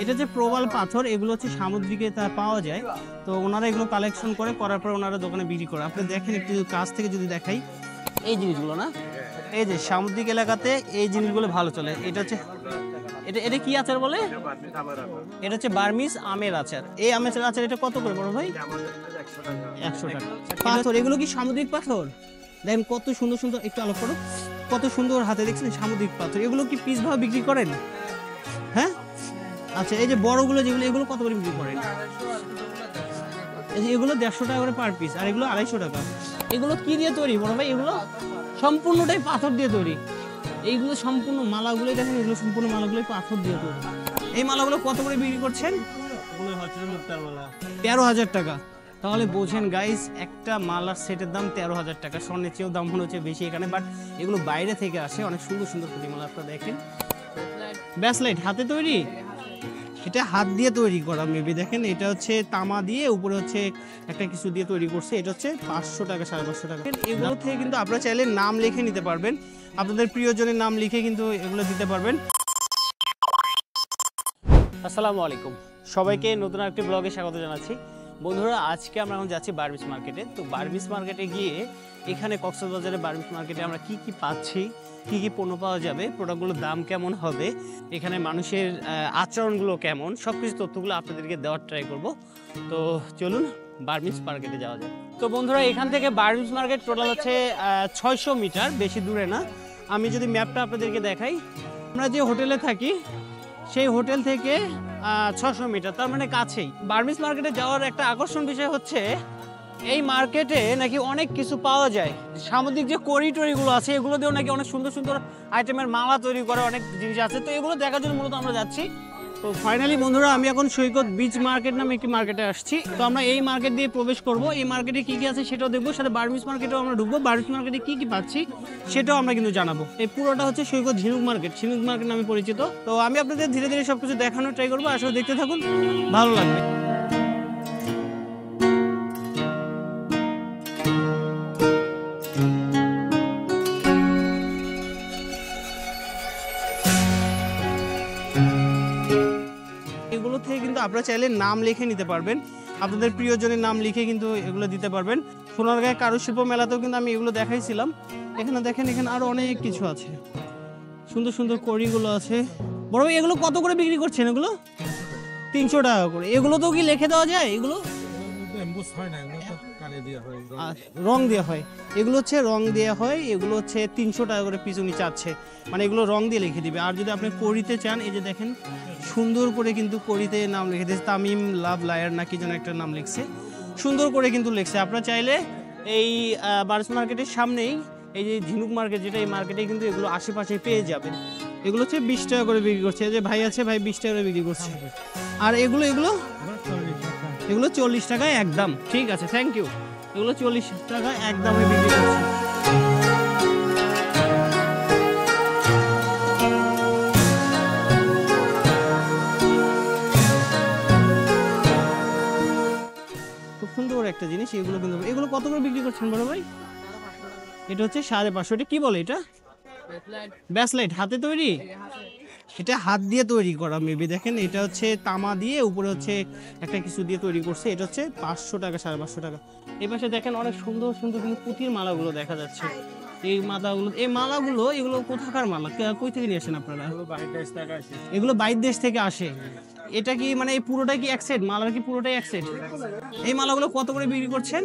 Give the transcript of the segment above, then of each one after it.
এটা যে প্রবাল পাথর, এগুলো হচ্ছে সামুদ্রিকে তা পাওয়া যায়। তো ওনারা এগুলো কালেকশন করার পর ওনারা দোকানে বিক্রি করে। আপনি দেখেন একটু কাছ থেকে যদি দেখাই, এই জিনিসগুলো না, এই যে সামুদ্রিক এলাকাতে এই জিনিসগুলো ভালো চলে। এটা হচ্ছে এটা কি আচার বলে? এটা হচ্ছে বার্মিজ আমের আচার। এই আমের আচার এটা কত করে বড় ভাই? 100 টাকা। পাথর, এগুলো কি সামুদ্রিক পাথর? দেখেন কত সুন্দর সুন্দর, একটু আলোক করো, কত সুন্দর হাতে দেখছেন সামুদ্রিক পাথর। এগুলো কি পিস ভাবে বিক্রি করেন? হ্যাঁ, আচ্ছা। এই যে বড়গুলো যেগুলো, এগুলো কত করে বিক্রি করেন? এই যে এগুলো 150 টাকা করে পার পিস, আর এগুলো 250 টাকা। এগুলো কি দিয়ে তৈরি বড় ভাই? এগুলো সম্পূর্ণটাই পাথর দিয়ে তৈরি। এইগুলো সম্পূর্ণ মালাগুলো দেখেন, এগুলো সম্পূর্ণ মালাগুলো পাথর দিয়ে তৈরি। এই মালাগুলো কত করে বিক্রি করছেন? 13,000 টাকা। তাহলে বোঝেন গাইস, একটা মালার সেটের দাম 13,000 টাকা। স্বর্ণের চেয়েও দাম মনে হচ্ছে বেশি এখানে, বাট এগুলো বাইরে থেকে আসে। অনেক সুন্দর সুন্দর প্রতিমালা আপনারা দেখেন। ব্যাসলাইট হাতে তৈরি, এটা হাত দিয়ে তৈরি করা মেবি। দেখেন এটা হচ্ছে তামা দিয়ে, উপরে হচ্ছে একটা কিছু দিয়ে তৈরি করছে। এটা হচ্ছে 500 টাকা, 550 টাকা। এগুলো থেকে কিন্তু আপনারা চাইলে নাম লিখে নিতে পারবেন, আপনাদের প্রিয়জনের নাম লিখে কিন্তু এগুলো দিতে পারবেন। আসসালামু আলাইকুম, সবাইকে নতুন একটি ব্লগে স্বাগত জানাচ্ছি। বন্ধুরা, আজকে আমরা এখন যাচ্ছি বার্মিজ মার্কেটে। তো বার্মিজ মার্কেটে গিয়ে এখানে কক্সবাজারে বার্মিজ মার্কেটে আমরা কি কি পাচ্ছি, কি কি পণ্য পাওয়া যাবে, প্রোডাক্টগুলোর দাম কেমন হবে, এখানে মানুষের আচরণগুলো কেমন, সব কিছু তথ্যগুলো আপনাদেরকে দেওয়ার ট্রাই করব। তো চলুন বার্মিজ মার্কেটে যাওয়া যায়। তো বন্ধুরা, এখান থেকে বার্মিজ মার্কেট টোটাল হচ্ছে 600 মিটার, বেশি দূরে না। আমি যদি ম্যাপটা আপনাদেরকে দেখাই, আমরা যে হোটেলে থাকি সেই হোটেল থেকে 600 মিটার, তার মানে কাছেই। বার্মিজ মার্কেটে যাওয়ার একটা আকর্ষণ বিষয় হচ্ছে এই মার্কেটে নাকি অনেক কিছু পাওয়া যায়। সামুদ্রিক যে করিডোরগুলো আছে, এগুলো দিয়েও নাকি অনেক সুন্দর সুন্দর আইটেমের মালা তৈরি করে, অনেক জিনিস আছে। তো এগুলো দেখার জন্য মূলত আমরা যাচ্ছি। তো ফাইনালি বন্ধুরা, আমি এখন সৈকত বিচ মার্কেট নামে একটি মার্কেটে আসছি। তো আমরা এই মার্কেট দিয়ে প্রবেশ করব। এই মার্কেটে কি কি আছে সেটাও দেখবো, সাথে বার্মিজ মার্কেটেও আমরা ঢুকবো। বার্মিজ মার্কেটে কি কি পাচ্ছি সেটাও আমরা কিন্তু জানাবো। এই পুরোটা হচ্ছে সৈকত ঝিনুক মার্কেট, ঝিনুক মার্কেট নামে পরিচিত। তো আমি আপনাদের ধীরে ধীরে সবকিছু দেখানোর ট্রাই করবো, আসলে দেখতে থাকুন, ভালো লাগবে। এগুলো থেকে কিন্তু আপনারা চাইলে নাম লিখে নিতে পারবেন, আপনাদের প্রিয়জনের নাম লিখে কিন্তু এগুলো দিতে পারবেন। সোনারগাঁয়ে কারুশিল্প মেলাতেও কিন্তু আমি এগুলো দেখাইছিলাম। এখানে দেখেন, এখানে আরো অনেক কিছু আছে, সুন্দর সুন্দর কড়িগুলো আছে। বড় ভাই, এগুলো কত করে বিক্রি করছেন? এগুলো 300 টাকা করে। এগুলো তো কি লিখে দেওয়া যায়? এগুলো রং দেওয়া হয়, এগুলো হচ্ছে রং দেওয়া হয়। এগুলো হচ্ছে 300 টাকা করে পিছু নিচে আছে, মানে এগুলো রং দিয়ে লিখে দিবে। আর যদি আপনি কড়িতে চান, এই যে দেখেন সুন্দর করে কিন্তু কড়িতে নাম লিখে দিয়েছে, তামিম লাভ লায়ার না কি যেন একটা নাম লিখছে, সুন্দর করে কিন্তু লিখছে। আপনারা চাইলে এই বার্মিজ মার্কেটের সামনেই এই যে ঝিনুক মার্কেট, যেটা এই মার্কেটে কিন্তু এগুলো আশেপাশে পেয়ে যাবেন। এগুলো হচ্ছে 20 টাকা করে বিক্রি করছে। যে ভাই আছে, ভাই 20 টাকা করে বিক্রি করছে। আর এগুলো 40 টাকায় একদম। ঠিক আছে, থ্যাংক ইউ। এগুলো 40 টাকা একদমে বিক্রি করছে। খুব সুন্দর একটা জিনিস। এগুলো কিন্তু, এগুলো কত করে বিক্রি করছেন বড় ভাই? এটা হচ্ছে 550। এটা কি বলে? এটা ব্যাসলাইট হাতে তৈরি, এটা হাত দিয়ে তৈরি করা মেবি। দেখেন এটা হচ্ছে তামা দিয়ে, উপরে হচ্ছে একটা কিছু দিয়ে তৈরি করছে। এটা হচ্ছে 500 টাকা, 550 টাকা। এই পাশে দেখেন অনেক সুন্দর সুন্দর কিন্তু পুঁতির মালাগুলো দেখা যাচ্ছে। এই মালাগুলো এগুলো কোথাকার মালা, কই থেকে নিয়ে আসেন আপনারা? এগুলো বাইরের দেশ থেকে আসে। এটা কি মানে এই পুরোটাই কি এক সেট মালার? কি পুরোটাই এক সেট? এই মালাগুলো কত করে বিক্রি করছেন?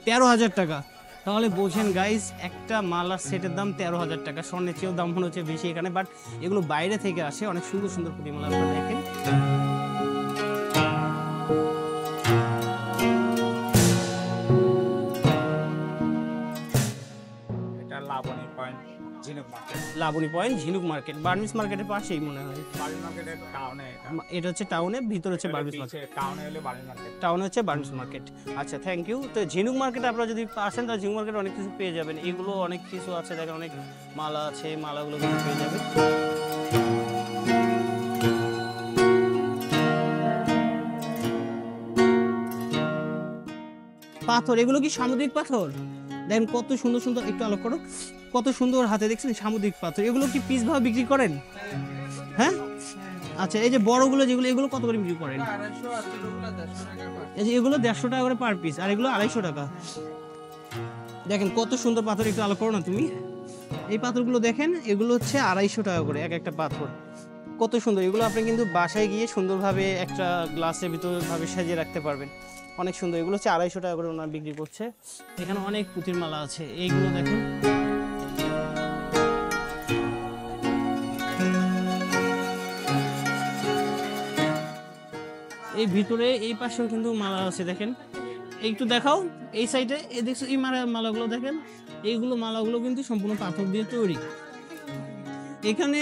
13,000 টাকা। তাহলে বোঝেন গাইস, একটা মালার সেটের দাম 13,000 টাকা। স্বর্ণের চেয়েও দাম মনে হচ্ছে বেশি এখানে, বাট এগুলো বাইরে থেকে আসে। অনেক সুন্দর সুন্দর প্রতিমালা আপনারা দেখেন। লাবণী পয়েন্ট ঝিনুক মার্কেট বার্মিজ মার্কেটের পাশেই মনে হয়। এটা হচ্ছে টাউনে, ভিতরে হচ্ছে বার্মিজ মার্কেট। টাউনে হচ্ছে বার্মিজ মার্কেট। আচ্ছা, থ্যাংক ইউ। তো ঝিনুক মার্কেটে আপনারা যদি আসেন, তাহলে ঝিনুক মার্কেটে অনেক কিছু পেয়ে যাবেন। এগুলো অনেক কিছু আছে, দেখেন অনেক মালা আছে, মালাগুলো কিন্তু পেয়ে যাবেন। পাথর, এগুলো কি সামুদ্রিক পাথর? দেখেন কত সুন্দর সুন্দর, একটু আলোক করো, কত সুন্দর হাতে দেখছেন সামুদ্রিক পাথর। এগুলো কি পিস ভাবে বিক্রি করেন? হ্যাঁ, আচ্ছা, এই যে বড়গুলো যেগুলো, এগুলো কত করে বিক্রি করেন? এই যে এগুলো 150 টাকা করে পার পিস, আর এগুলো 250 টাকা। দেখেন কত সুন্দর পাথর, একটু আলো করো না তুমি। এই পাথরগুলো দেখেন, এগুলো হচ্ছে 250 টাকা করে এক একটা পাথর। কত সুন্দর এগুলো, আপনি কিন্তু বাসায় গিয়ে সুন্দরভাবে একটা গ্লাসের ভিতর ভাবে সাজিয়ে রাখতে পারবেন। অনেক সুন্দর, এগুলো হচ্ছে 250 টাকা করে ওনারা বিক্রি করছে। এখানে অনেক পুঁতির মালা আছে, এইগুলো দেখেন। এই ভিতরে এই পাশেও কিন্তু মালা আছে, দেখেন একটু দেখাও এই সাইডে। এই দেখছো এই মালাগুলো দেখেন, এইগুলো মালাগুলো কিন্তু সম্পূর্ণ পাথর দিয়ে তৈরি। এখানে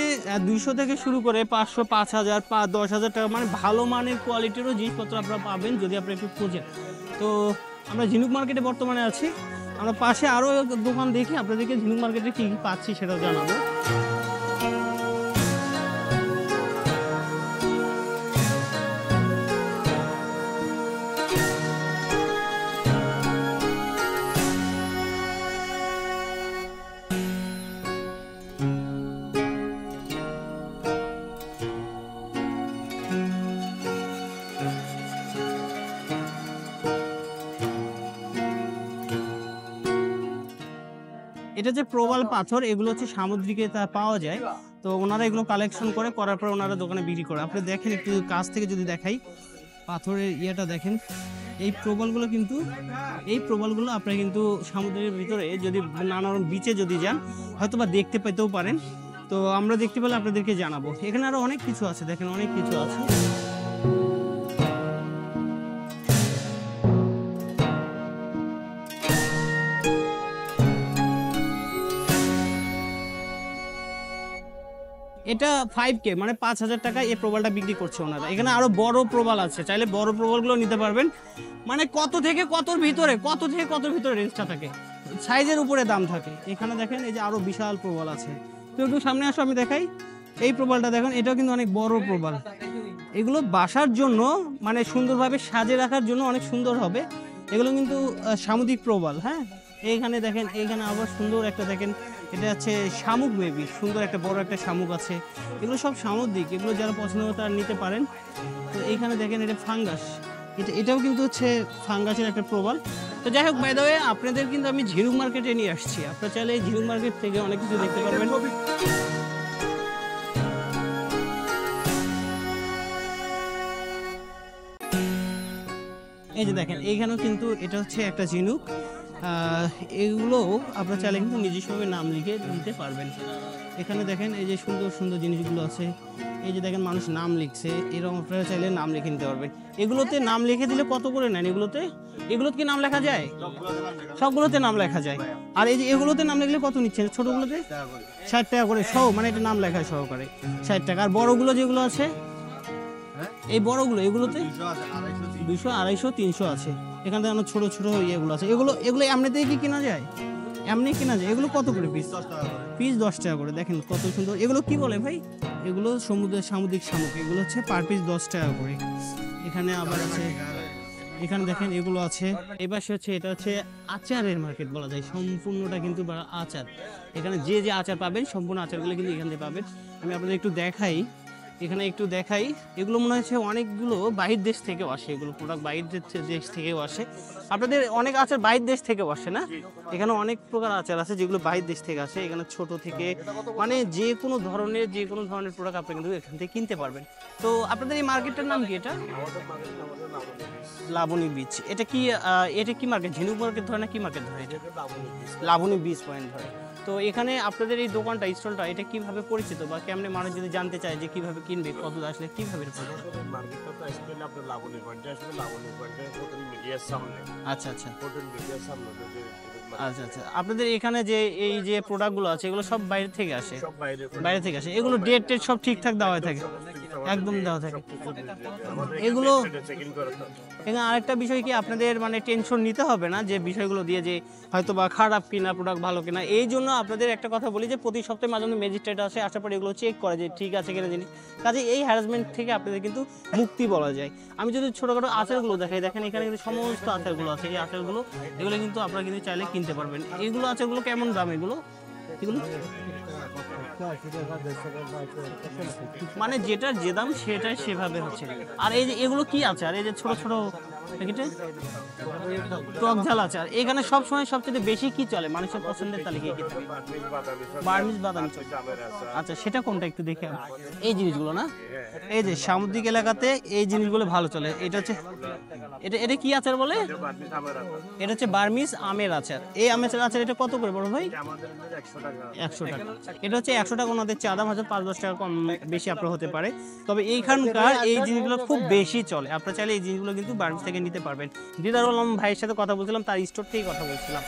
200 থেকে শুরু করে 500, 5000, 10,000 টাকা, মানে ভালো মানের কোয়ালিটিরও জিনিসপত্র আপনারা পাবেন যদি আপনারা একটু খোঁজেন। তো আমরা ঝিনুক মার্কেটে বর্তমানে আছি, আমরা পাশে আরও দোকান দেখি আপনাদেরকে ঝিনুক মার্কেটে কী কী পাচ্ছি সেটাও জানাবো। এটা যে প্রবাল পাথর, এগুলো হচ্ছে সামুদ্রিকে তা পাওয়া যায়। তো ওনারা এগুলো কালেকশন করার পর ওনারা দোকানে বিক্রি করে। আপনি দেখেন একটু কাছ থেকে যদি দেখাই, পাথরের ইয়েটা দেখেন। এই প্রবালগুলো কিন্তু, এই প্রবালগুলো আপনারা কিন্তু সমুদ্রের ভিতরে যদি নানা রকম বিচে যদি যান হয়তো বা দেখতে পেতেও পারেন। তো আমরা দেখতে পেলে আপনাদেরকে জানাবো। এখানে আরো অনেক কিছু আছে, দেখেন অনেক কিছু আছে। এটা 5K মানে 5,000 টাকা এই প্রবালটা বিক্রি করছে ওনারা। এখানে আরো বড় প্রবাল আছে, চাইলে বড় প্রবালগুলো নিতে পারবেন। মানে কত থেকে কতর ভিতরে, কত থেকে কতর ভিতরে রেঞ্জটা থাকে, সাইজের উপরে দাম থাকে। এখানে দেখেন এই যে আরো বিশাল প্রবাল আছে। তো একটু সামনে আসো, আমি দেখাই। এই প্রবালটা দেখেন, এটাও কিন্তু অনেক বড় প্রবাল। এগুলো বাসার জন্য মানে সুন্দরভাবে সাজিয়ে রাখার জন্য অনেক সুন্দর হবে। এগুলো কিন্তু সামুদ্রিক প্রবাল। হ্যাঁ, এইখানে দেখেন, এইখানে আবার সুন্দর একটা দেখেন, এটা হচ্ছে শামুক, মেবি সুন্দর একটা বড় একটা শামুক আছে। এগুলো সব সামুদ্রিক, এগুলো যারা পছন্দ করে তারা নিতে পারেন। তো এইখানে দেখেন এটা ফাঙ্গাস, এটাও কিন্তু হচ্ছে ফাঙ্গাসের একটা প্রবাল। তো যাই হোক, বাই দ্য ওয়ে আপনাদের কিন্তু আমি ঝিনুক মার্কেটে নিয়ে আসছি। আপনারা চাইলে এই ঝিনুক মার্কেট থেকে অনেক কিছু দেখতে পারবেন। এই যে দেখেন, এইখানেও কিন্তু এটা হচ্ছে একটা ঝিনুক। এগুলো আপনারা চাইলে কিন্তু নিজস্বভাবে নাম লিখে দিতে পারবেন। এখানে দেখেন এই যে সুন্দর সুন্দর জিনিসগুলো আছে। এই যে দেখেন মানুষ নাম লিখছে, এরকম আপনারা চাইলে নাম লিখে নিতে পারবেন। এগুলোতে নাম লিখে দিলে কত করে নেন? এগুলোতে কি নাম লেখা যায়? সবগুলোতে নাম লেখা যায়। আর এই যে এগুলোতে নাম লিখলে কত নিচ্ছেন? ছোটগুলোতে 60 টাকা করে সহ, মানে এটা নাম লেখা সহকারে 60 টাকা। আর বড়গুলো যেগুলো আছে, এই বড়গুলো এগুলোতে 200, 250, 300 আছে। এখান থেকে ছোট ছোট ইয়েগুলো আছে। এগুলো এমনিতেই কি কেনা যায়? এমনি কেনা যায়। এগুলো কত করে পিস? 10 টাকা করে। দেখেন কত সুন্দর। এগুলো কি বলে ভাই? এগুলো সামুদ্রিক শামুক। এগুলো হচ্ছে পার পিস 10 টাকা করে। এখানে আবার আছে, এখানে দেখেন এগুলো আছে। এবার হচ্ছে এটা হচ্ছে আচারের মার্কেট বলা যায়, সম্পূর্ণটা কিন্তু আচার। এখানে যে যে আচার পাবেন সম্পূর্ণ আচারগুলো কিন্তু এখান থেকে পাবেন। আমি আপনাদের একটু দেখাই, এখানে একটু দেখাই। এগুলো মনে হচ্ছে অনেকগুলো বাহির দেশ থেকেও আসে, এগুলো প্রোডাক্ট বাহির দেশ থেকেও আসে। আপনাদের অনেক আচার বাহির দেশ থেকেও আসে না? এখানে অনেক প্রকার আচার আছে যেগুলো বাহির দেশ থেকে আসে। এখানে ছোট থেকে মানে যে কোনো ধরনের প্রোডাক্ট আপনি কিন্তু এখান থেকে কিনতে পারবেন। তো আপনাদের এই মার্কেটটার নাম কি? এটা লাবণী বিচ। এটা কি মার্কেট? ঝিনুক মার্কেট ধরে না কি মার্কেট ধরে? এটা লাবণী বিচ পয়েন্ট ধরে। তো এখানে আপনাদের এই দোকানটা, স্টলটা, এটা কিভাবে পরিচিত বা কেমনে মানুষ যদি জানতে চায় যে কিভাবে কিনবে, কত আসলে কিভাবে? মার্কেটটা তো আসলে আপনার লাবণী পয়েন্টে আসলে, লাবণী পয়েন্টের হোটেল মিডিয়ার সামনে। আচ্ছা আচ্ছা, হোটেল মিডিয়ার সামনে। আচ্ছা আচ্ছা। আপনাদের এখানে যে এই যে প্রোডাক্টগুলো আছে এগুলো সব বাইরে থেকে আসে? সব বাইরে থেকে আসে। এগুলো ডেট সব ঠিকঠাক দেওয়া থাকে? একদম দেওয়া থাকে। এগুলো এখানে আরেকটা বিষয় কি, আপনাদের মানে টেনশন নিতে হবে না যে বিষয়গুলো দিয়ে যে হয়তো বা খারাপ কিনা, প্রোডাক্ট ভালো কিনা। এই জন্য আপনাদের একটা কথা বলি যে প্রতি সপ্তাহে মাঝে মধ্যে ম্যাজিস্ট্রেট আসে, আসার পরে এগুলো চেক করে যে ঠিক আছে কিনা জিনিস। কাজে এই হ্যারাসমেন্ট থেকে আপনাদের কিন্তু মুক্তি বলা যায়। আমি যদি ছোটোখাটো আচারগুলো দেখাই, দেখেন এখানে কিন্তু সমস্ত আচারগুলো আছে। এই আচারগুলো এগুলো কিন্তু আপনারা কিন্তু চাইলে কিনতে পারবেন। এইগুলো আচারগুলো কেমন দাম? এগুলো মানে যেটার যে দাম সেটাই সেভাবে হচ্ছে। আর এই যে এগুলো কি আচার, এই যে ছোট ছোট প্যাকেটে টক ঝাল আচার, এখানে সবসময় সবচেয়ে বেশি কি চলে মানুষের পছন্দের তালিকায় কি থাকে? বার্মিজ বাদামি চলে। আচ্ছা সেটা কোনটা একটু দেখে এই জিনিসগুলো না, এই যে সামুদ্রিক এলাকাতে এই জিনিসগুলো ভালো চলে। এটা হচ্ছে এটা এটা কি আচার বলে? এটা হচ্ছে বার্মিজ আমের আচার। এই আমের আচার এটা কত করে বড় ভাই? 100 টাকা। এটা হচ্ছে 100 টাকা, ওনাদের চা দাম হয়তো 5-10 টাকা কম বেশি আপনার হতে পারে। তবে এইখানকার এই জিনিসগুলো খুব বেশি চলে। আপনারা চাইলে এই জিনিসগুলো কিন্তু বার্মিজ থেকে নিতে পারবেন। দিদার আলম ভাইয়ের সাথে কথা বলছিলাম, তার স্টোর থেকেই কথা বলছিলাম।